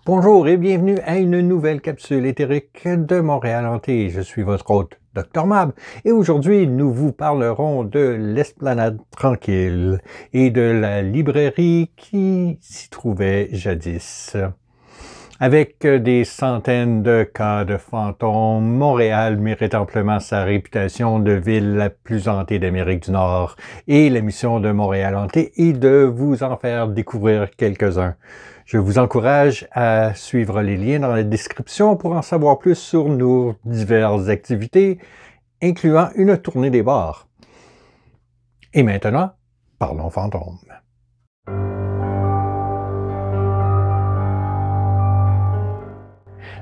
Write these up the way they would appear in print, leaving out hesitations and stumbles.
Bonjour et bienvenue à une nouvelle capsule éthérique de Montréal Hanté. Je suis votre hôte, Dr Mab, et aujourd'hui nous vous parlerons de l'Esplanade Tranquille et de la librairie qui s'y trouvait jadis. Avec des centaines de cas de fantômes, Montréal mérite amplement sa réputation de ville la plus hantée d'Amérique du Nord. Et la mission de Montréal Hanté est de vous en faire découvrir quelques-uns. Je vous encourage à suivre les liens dans la description pour en savoir plus sur nos diverses activités, incluant une tournée des bars. Et maintenant, parlons fantômes.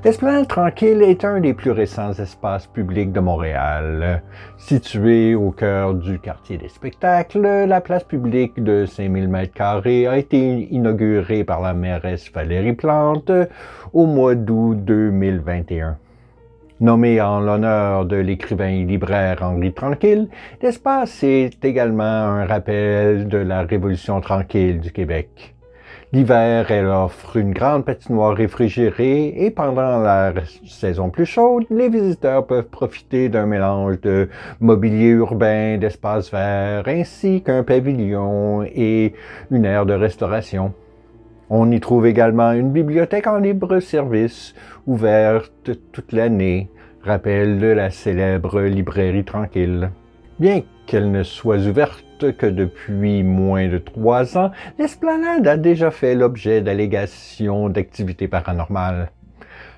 L'Esplanade Tranquille est un des plus récents espaces publics de Montréal. Situé au cœur du quartier des spectacles, la place publique de 5000 m² a été inaugurée par la mairesse Valérie Plante au mois d'août 2021. Nommé en l'honneur de l'écrivain et libraire Henri Tranquille, l'espace est également un rappel de la Révolution tranquille du Québec. L'hiver, elle offre une grande patinoire réfrigérée et pendant la saison plus chaude, les visiteurs peuvent profiter d'un mélange de mobilier urbain, d'espaces verts, ainsi qu'un pavillon et une aire de restauration. On y trouve également une bibliothèque en libre service, ouverte toute l'année, rappel de la célèbre librairie Tranquille. Bien qu'elle ne soit ouverte que depuis moins de 3 ans, l'Esplanade a déjà fait l'objet d'allégations d'activités paranormales.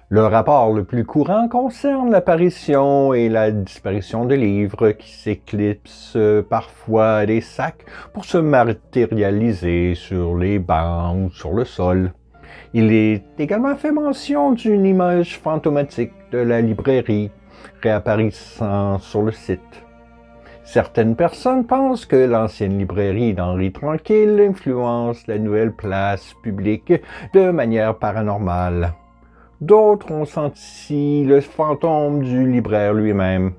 Le rapport le plus courant concerne l'apparition et la disparition de livres qui s'éclipsent parfois à des sacs pour se matérialiser sur les bancs ou sur le sol. Il est également fait mention d'une image fantomatique de la librairie réapparaissant sur le site. Certaines personnes pensent que l'ancienne librairie d'Henri Tranquille influence la nouvelle place publique de manière paranormale. D'autres ont senti le fantôme du libraire lui-même.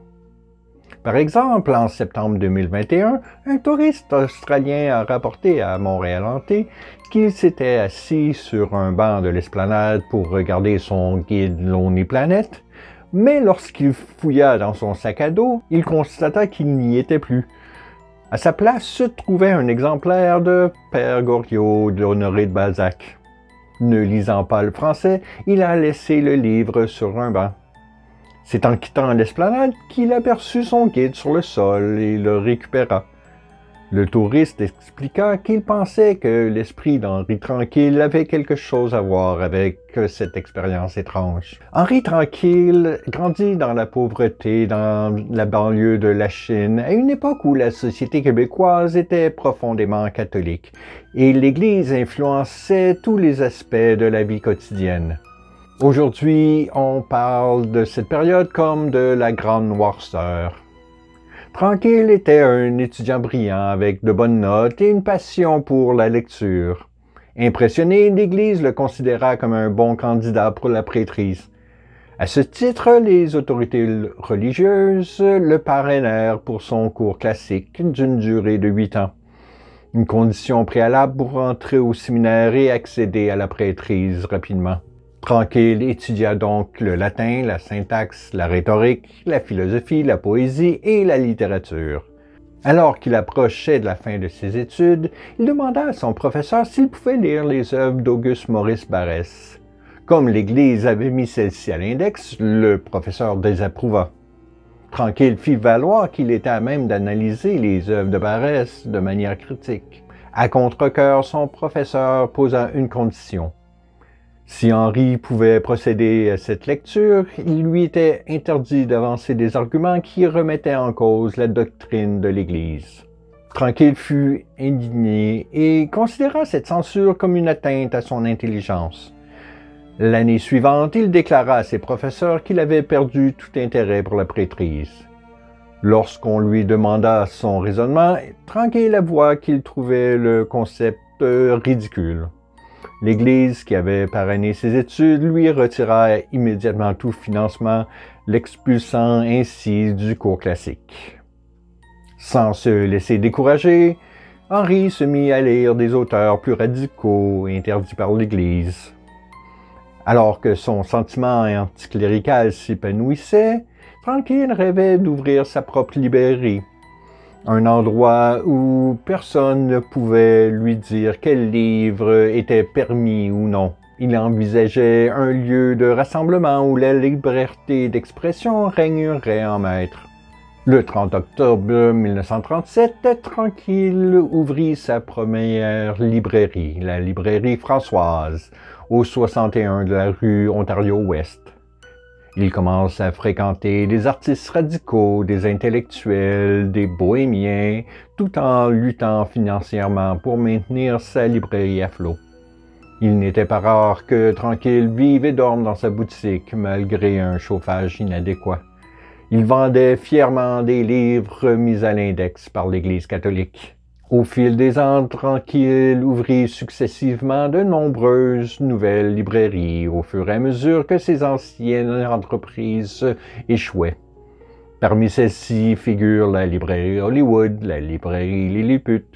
Par exemple, en septembre 2021, un touriste australien a rapporté à Montréal Hanté qu'il s'était assis sur un banc de l'esplanade pour regarder son guide Lonely Planet. Mais lorsqu'il fouilla dans son sac à dos, il constata qu'il n'y était plus. À sa place se trouvait un exemplaire de Père Goriot d'Honoré de Balzac. Ne lisant pas le français, il a laissé le livre sur un banc. C'est en quittant l'esplanade qu'il aperçut son guide sur le sol et le récupéra. Le touriste expliqua qu'il pensait que l'esprit d'Henri Tranquille avait quelque chose à voir avec cette expérience étrange. Henri Tranquille grandit dans la pauvreté dans la banlieue de Lachine, à une époque où la société québécoise était profondément catholique, et l'Église influençait tous les aspects de la vie quotidienne. Aujourd'hui, on parle de cette période comme de la Grande Noirceur. Tranquille était un étudiant brillant avec de bonnes notes et une passion pour la lecture. Impressionné, l'Église le considéra comme un bon candidat pour la prêtrise. À ce titre, les autorités religieuses le parrainèrent pour son cours classique d'une durée de 8 ans. Une condition préalable pour entrer au séminaire et accéder à la prêtrise rapidement. Tranquille étudia donc le latin, la syntaxe, la rhétorique, la philosophie, la poésie et la littérature. Alors qu'il approchait de la fin de ses études, il demanda à son professeur s'il pouvait lire les œuvres d'Auguste Maurice Barrès. Comme l'Église avait mis celle-ci à l'index, le professeur désapprouva. Tranquille fit valoir qu'il était à même d'analyser les œuvres de Barrès de manière critique. À contre-cœur, son professeur posa une condition. Si Henri pouvait procéder à cette lecture, il lui était interdit d'avancer des arguments qui remettaient en cause la doctrine de l'Église. Tranquille fut indigné et considéra cette censure comme une atteinte à son intelligence. L'année suivante, il déclara à ses professeurs qu'il avait perdu tout intérêt pour la prêtrise. Lorsqu'on lui demanda son raisonnement, Tranquille avoua qu'il trouvait le concept ridicule. L'Église, qui avait parrainé ses études, lui retira immédiatement tout financement, l'expulsant ainsi du cours classique. Sans se laisser décourager, Henri se mit à lire des auteurs plus radicaux interdits par l'Église. Alors que son sentiment anticlérical s'épanouissait, Tranquille rêvait d'ouvrir sa propre librairie. Un endroit où personne ne pouvait lui dire quel livre était permis ou non. Il envisageait un lieu de rassemblement où la liberté d'expression régnerait en maître. Le 30 octobre 1937, Tranquille ouvrit sa première librairie, la librairie Françoise, au 61 de la rue Ontario-Ouest. Il commence à fréquenter des artistes radicaux, des intellectuels, des bohémiens, tout en luttant financièrement pour maintenir sa librairie à flot. Il n'était pas rare que Tranquille vive et dorme dans sa boutique, malgré un chauffage inadéquat. Il vendait fièrement des livres mis à l'index par l'Église catholique. Au fil des ans, Tranquille ouvrit successivement de nombreuses nouvelles librairies au fur et à mesure que ses anciennes entreprises échouaient. Parmi celles-ci figurent la librairie Hollywood, la librairie Lilliput,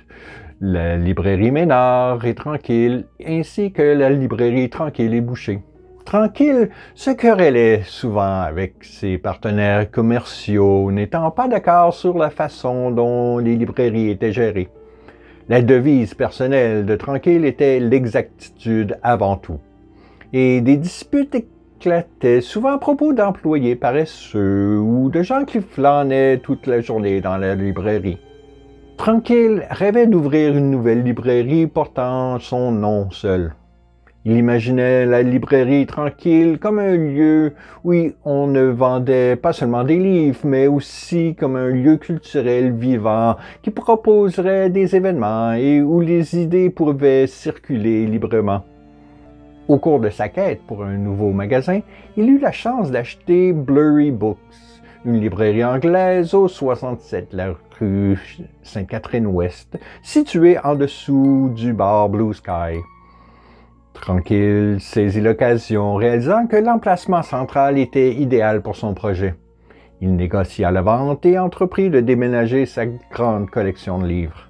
la librairie Ménard et Tranquille, ainsi que la librairie Tranquille et Boucher. Tranquille se querellait souvent avec ses partenaires commerciaux, n'étant pas d'accord sur la façon dont les librairies étaient gérées. La devise personnelle de Tranquille était l'exactitude avant tout. Et des disputes éclataient souvent à propos d'employés paresseux ou de gens qui flânaient toute la journée dans la librairie. Tranquille rêvait d'ouvrir une nouvelle librairie portant son nom seul. Il imaginait la librairie Tranquille comme un lieu où on ne vendait pas seulement des livres, mais aussi comme un lieu culturel vivant qui proposerait des événements et où les idées pouvaient circuler librement. Au cours de sa quête pour un nouveau magasin, il eut la chance d'acheter Blurry Books, une librairie anglaise au 67 la rue Sainte-Catherine-Ouest, située en dessous du bar Blue Sky. Tranquille saisit l'occasion, réalisant que l'emplacement central était idéal pour son projet. Il négocia la vente et entreprit de déménager sa grande collection de livres.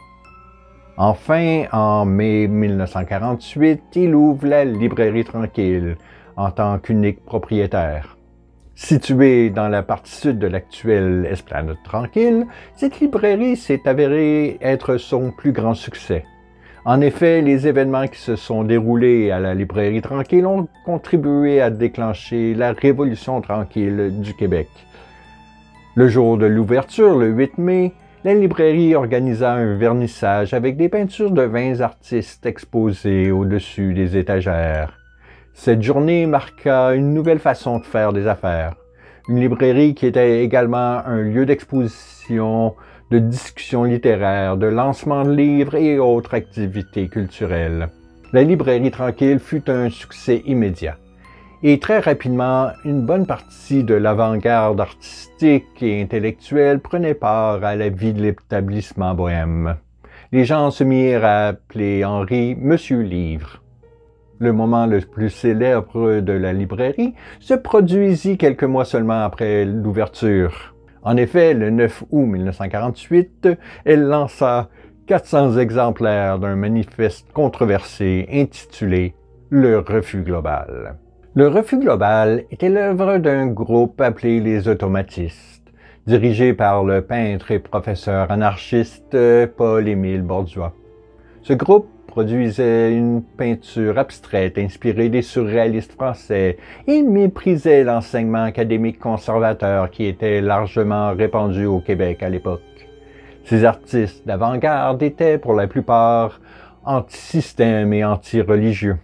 Enfin, en mai 1948, il ouvre la librairie Tranquille en tant qu'unique propriétaire. Située dans la partie sud de l'actuelle Esplanade Tranquille, cette librairie s'est avérée être son plus grand succès. En effet, les événements qui se sont déroulés à la librairie Tranquille ont contribué à déclencher la Révolution tranquille du Québec. Le jour de l'ouverture, le 8 mai, la librairie organisa un vernissage avec des peintures de 20 artistes exposées au-dessus des étagères. Cette journée marqua une nouvelle façon de faire des affaires. Une librairie qui était également un lieu d'exposition, de discussions littéraires, de lancement de livres et autres activités culturelles. La librairie Tranquille fut un succès immédiat. Et très rapidement, une bonne partie de l'avant-garde artistique et intellectuelle prenait part à la vie de l'établissement bohème. Les gens se mirent à appeler Henri Monsieur Livre. Le moment le plus célèbre de la librairie se produisit quelques mois seulement après l'ouverture. En effet, le 9 août 1948, elle lança 400 exemplaires d'un manifeste controversé intitulé « Le refus global ». Le refus global était l'œuvre d'un groupe appelé les automatistes, dirigé par le peintre et professeur anarchiste Paul-Émile Borduas. Ce groupe produisait une peinture abstraite inspirée des surréalistes français et méprisait l'enseignement académique conservateur qui était largement répandu au Québec à l'époque. Ces artistes d'avant-garde étaient pour la plupart anti-système et anti-religieux.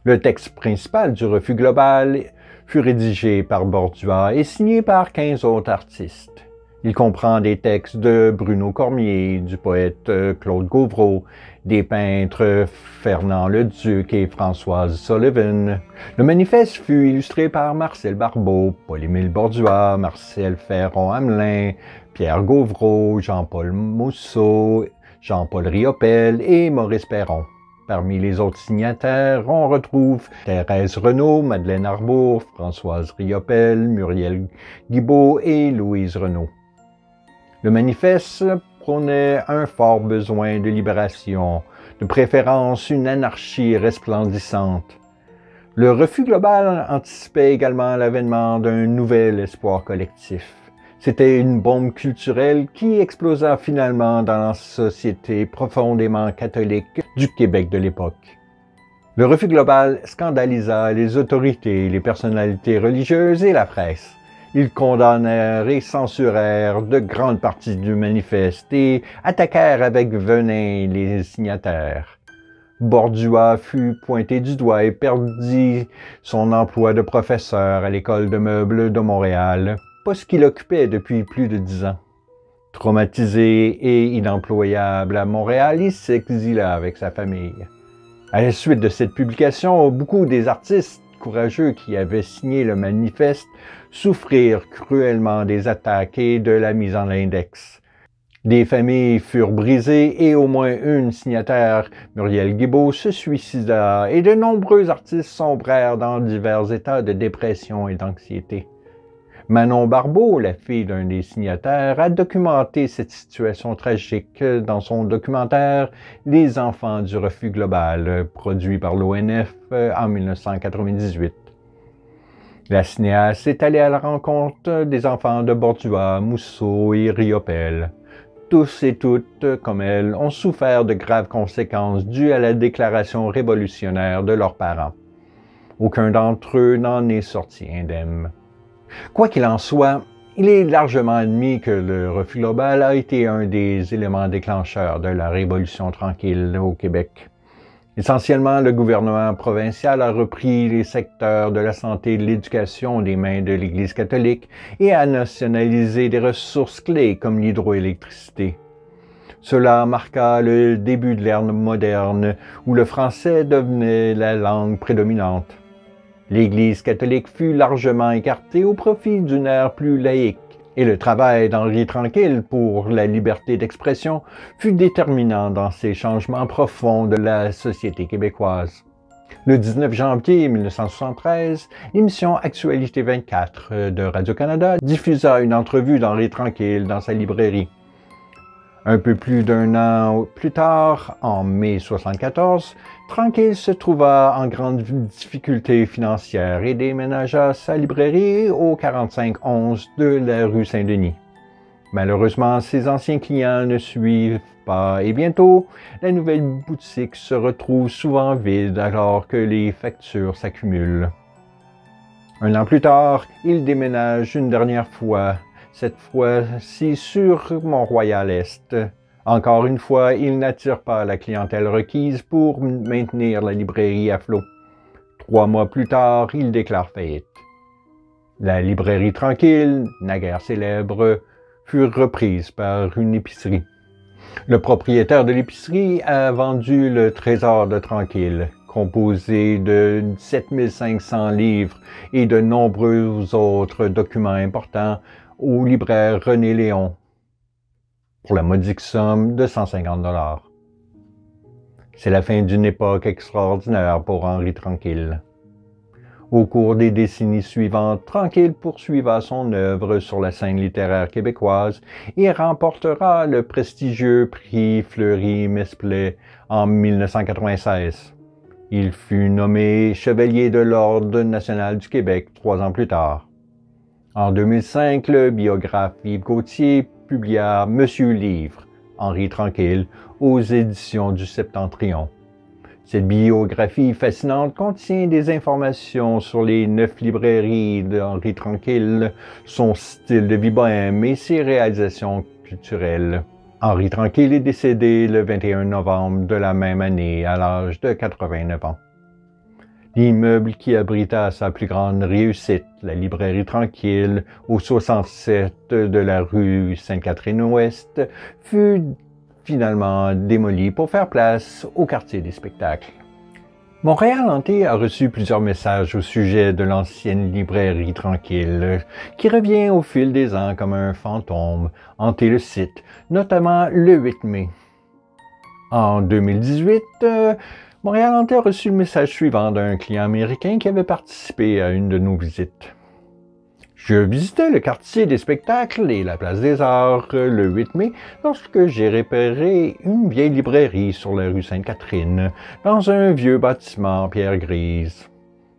Le texte principal du refus global fut rédigé par Borduas et signé par 15 autres artistes. Il comprend des textes de Bruno Cormier, du poète Claude Gauvreau, des peintres Fernand Leduc et Françoise Sullivan. Le manifeste fut illustré par Marcel Barbeau, Paul-Émile Borduas, Marcel Ferron-Hamelin, Pierre Gauvreau, Jean-Paul Mousseau, Jean-Paul Riopel et Maurice Perron. Parmi les autres signataires, on retrouve Thérèse Renaud, Madeleine Arbour, Françoise Riopel, Muriel Guibault et Louise Renaud. Le manifeste prônait un fort besoin de libération, de préférence une anarchie resplendissante. Le refus global anticipait également l'avènement d'un nouvel espoir collectif. C'était une bombe culturelle qui explosa finalement dans la société profondément catholique du Québec de l'époque. Le refus global scandalisa les autorités, les personnalités religieuses et la presse. Ils condamnèrent et censurèrent de grandes parties du manifeste et attaquèrent avec venin les signataires. Bordua fut pointé du doigt et perdit son emploi de professeur à l'École de meubles de Montréal, poste qu'il occupait depuis plus de 10 ans. Traumatisé et inemployable à Montréal, il s'exila avec sa famille. À la suite de cette publication, beaucoup des artistes courageux qui avaient signé le manifeste souffrirent cruellement des attaques et de la mise en index. Des familles furent brisées et au moins une signataire, Muriel Guibault, se suicida et de nombreux artistes sombrèrent dans divers états de dépression et d'anxiété. Manon Barbeau, la fille d'un des signataires, a documenté cette situation tragique dans son documentaire « Les enfants du refus global », produit par l'ONF en 1998. La cinéaste est allée à la rencontre des enfants de Bordua, Mousseau et Riopelle. Tous et toutes, comme elle, ont souffert de graves conséquences dues à la déclaration révolutionnaire de leurs parents. Aucun d'entre eux n'en est sorti indemne. Quoi qu'il en soit, il est largement admis que le refus global a été un des éléments déclencheurs de la Révolution tranquille au Québec. Essentiellement, le gouvernement provincial a repris les secteurs de la santé et de l'éducation des mains de l'Église catholique et a nationalisé des ressources clés comme l'hydroélectricité. Cela marqua le début de l'ère moderne où le français devenait la langue prédominante. L'Église catholique fut largement écartée au profit d'une ère plus laïque, et le travail d'Henri Tranquille pour la liberté d'expression fut déterminant dans ces changements profonds de la société québécoise. Le 19 janvier 1973, l'émission Actualité 24 de Radio-Canada diffusa une entrevue d'Henri Tranquille dans sa librairie. Un peu plus d'un an plus tard, en mai 1974, Tranquille se trouva en grande difficulté financière et déménagea sa librairie au 4511 de la rue Saint-Denis. Malheureusement, ses anciens clients ne suivent pas et bientôt, la nouvelle boutique se retrouve souvent vide alors que les factures s'accumulent. Un an plus tard, il déménage une dernière fois, cette fois-ci sur Mont-Royal-Est. Encore une fois, il n'attire pas la clientèle requise pour maintenir la librairie à flot. 3 mois plus tard, il déclare faillite. La librairie Tranquille, naguère célèbre, fut reprise par une épicerie. Le propriétaire de l'épicerie a vendu le Trésor de Tranquille, composé de 7500 livres et de nombreux autres documents importants, au libraire René Léon, pour la modique somme de 150 $. C'est la fin d'une époque extraordinaire pour Henri Tranquille. Au cours des décennies suivantes, Tranquille poursuivra son œuvre sur la scène littéraire québécoise et remportera le prestigieux prix Fleury-Mesplet en 1996. Il fut nommé chevalier de l'Ordre national du Québec 3 ans plus tard. En 2005, le biographe Yves Gauthier publia Monsieur Livre, Henri Tranquille, aux éditions du Septentrion. Cette biographie fascinante contient des informations sur les 9 librairies d'Henri Tranquille, son style de vie bohème et ses réalisations culturelles. Henri Tranquille est décédé le 21 novembre de la même année à l'âge de 89 ans. L'immeuble qui abrita sa plus grande réussite, la librairie Tranquille, au 67 de la rue Sainte-Catherine-Ouest, fut finalement démoli pour faire place au quartier des spectacles. Montréal Hanté a reçu plusieurs messages au sujet de l'ancienne librairie Tranquille, qui revient au fil des ans comme un fantôme, hanter le site, notamment le 8 mai. En 2018, Montréal Hanté a reçu le message suivant d'un client américain qui avait participé à une de nos visites. Je visitais le quartier des spectacles et la place des Arts le 8 mai lorsque j'ai repéré une vieille librairie sur la rue Sainte-Catherine, dans un vieux bâtiment en pierre grise.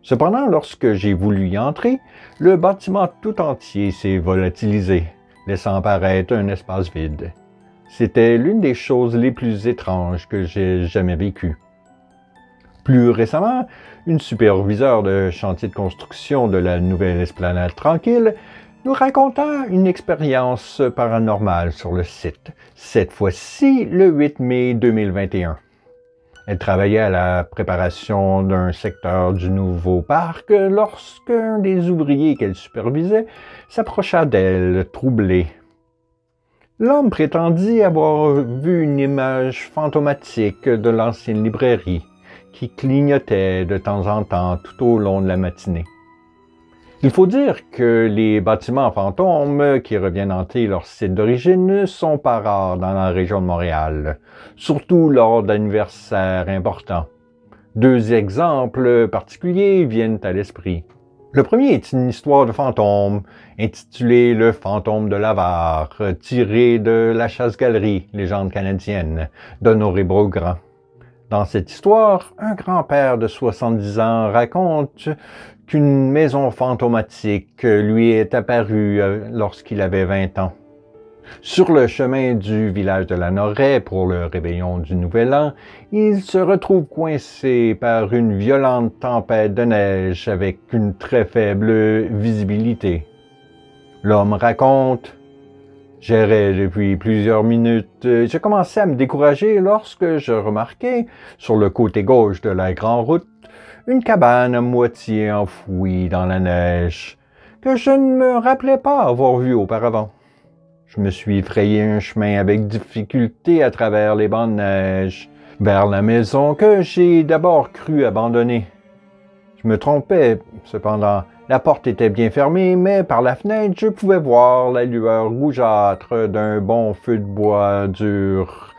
Cependant, lorsque j'ai voulu y entrer, le bâtiment tout entier s'est volatilisé, laissant apparaître un espace vide. C'était l'une des choses les plus étranges que j'ai jamais vécues. Plus récemment, une superviseure de chantier de construction de la nouvelle esplanade tranquille nous raconta une expérience paranormale sur le site, cette fois-ci le 8 mai 2021. Elle travaillait à la préparation d'un secteur du nouveau parc lorsqu'un des ouvriers qu'elle supervisait s'approcha d'elle, troublé. L'homme prétendit avoir vu une image fantomatique de l'ancienne librairie qui clignotait de temps en temps tout au long de la matinée. Il faut dire que les bâtiments fantômes qui reviennent hanter leur site d'origine ne sont pas rares dans la région de Montréal, surtout lors d'anniversaires importants. Deux exemples particuliers viennent à l'esprit. Le premier est une histoire de fantôme, intitulée Le fantôme de l'Avare, tirée de La chasse-galerie, légende canadienne, d'Honoré Beaugrand. Dans cette histoire, un grand-père de 70 ans raconte qu'une maison fantomatique lui est apparue lorsqu'il avait 20 ans. Sur le chemin du village de la Noraie pour le réveillon du Nouvel An, il se retrouve coincé par une violente tempête de neige avec une très faible visibilité. L'homme raconte: « J'errais depuis plusieurs minutes. J'ai commencé à me décourager lorsque je remarquai, sur le côté gauche de la grande route, une cabane à moitié enfouie dans la neige, que je ne me rappelais pas avoir vue auparavant. Je me suis frayé un chemin avec difficulté à travers les bancs de neige, vers la maison que j'ai d'abord cru abandonner. Je me trompais, cependant. La porte était bien fermée, mais par la fenêtre, je pouvais voir la lueur rougeâtre d'un bon feu de bois dur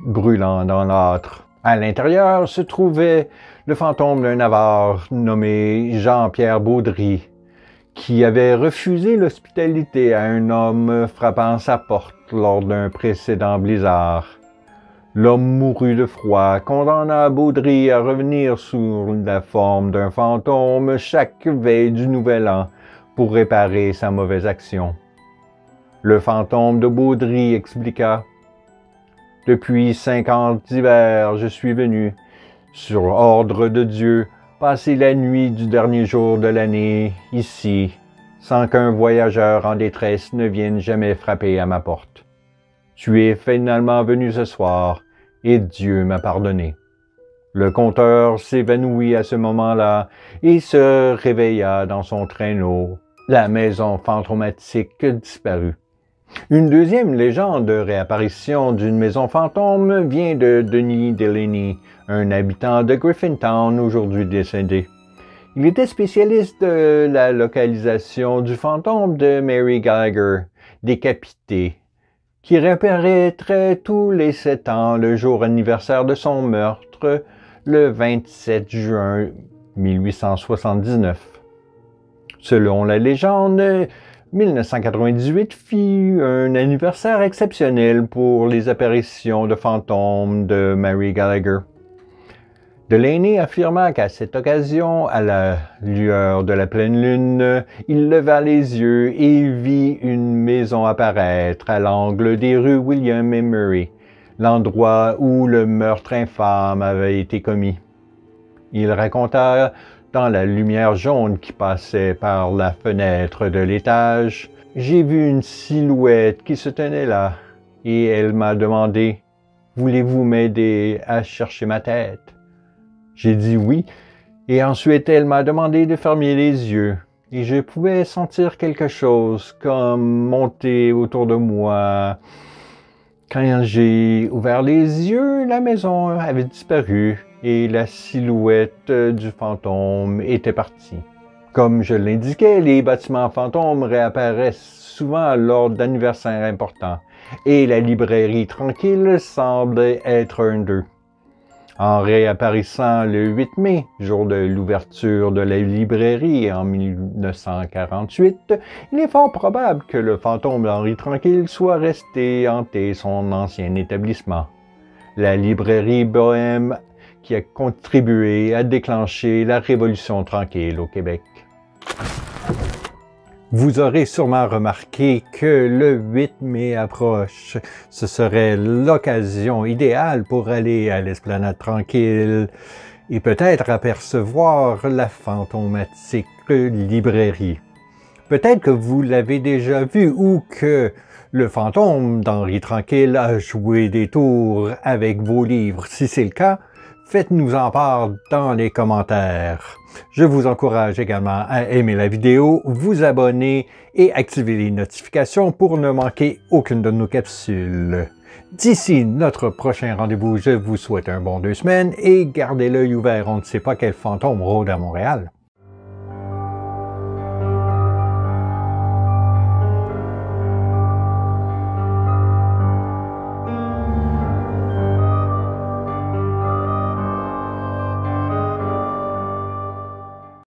brûlant dans l'âtre. À l'intérieur se trouvait le fantôme d'un avare nommé Jean-Pierre Baudry, qui avait refusé l'hospitalité à un homme frappant sa porte lors d'un précédent blizzard. L'homme mourut de froid, condamna Baudry à revenir sous la forme d'un fantôme chaque veille du Nouvel An pour réparer sa mauvaise action. Le fantôme de Baudry expliqua: « Depuis 50 hivers, je suis venu, sur ordre de Dieu, passer la nuit du dernier jour de l'année ici, sans qu'un voyageur en détresse ne vienne jamais frapper à ma porte. Tu es finalement venu ce soir, et Dieu m'a pardonné. » Le conteur s'évanouit à ce moment-là et se réveilla dans son traîneau. La maison fantomatique disparut. Une deuxième légende de réapparition d'une maison fantôme vient de Denis Delaney, un habitant de Griffintown aujourd'hui décédé. Il était spécialiste de la localisation du fantôme de Mary Gallagher, décapitée, qui réapparaîtrait tous les 7 ans le jour anniversaire de son meurtre, le 27 juin 1879. Selon la légende, 1998 fut un anniversaire exceptionnel pour les apparitions de fantômes de Mary Gallagher. Delaney affirma qu'à cette occasion, à la lueur de la pleine lune, il leva les yeux et vit une maison apparaître à l'angle des rues William et Murray, l'endroit où le meurtre infâme avait été commis. Il raconta, dans la lumière jaune qui passait par la fenêtre de l'étage, « J'ai vu une silhouette qui se tenait là, et elle m'a demandé « Voulez-vous m'aider à chercher ma tête ?» J'ai dit oui, et ensuite elle m'a demandé de fermer les yeux, et je pouvais sentir quelque chose comme monter autour de moi. Quand j'ai ouvert les yeux, la maison avait disparu et la silhouette du fantôme était partie. Comme je l'indiquais, les bâtiments fantômes réapparaissent souvent lors d'anniversaires importants, et la librairie tranquille semble être un d'eux. En réapparaissant le 8 mai, jour de l'ouverture de la librairie en 1948, il est fort probable que le fantôme d'Henri Tranquille soit resté hanter son ancien établissement. La librairie bohème qui a contribué à déclencher la Révolution tranquille au Québec. Vous aurez sûrement remarqué que le 8 mai approche. Ce serait l'occasion idéale pour aller à l'Esplanade tranquille et peut-être apercevoir la fantomatique librairie. Peut-être que vous l'avez déjà vu ou que le fantôme d'Henri Tranquille a joué des tours avec vos livres. Si c'est le cas, faites-nous en part dans les commentaires. Je vous encourage également à aimer la vidéo, vous abonner et activer les notifications pour ne manquer aucune de nos capsules. D'ici notre prochain rendez-vous, je vous souhaite un bon 2 semaines et gardez l'œil ouvert, on ne sait pas quel fantôme rôde à Montréal.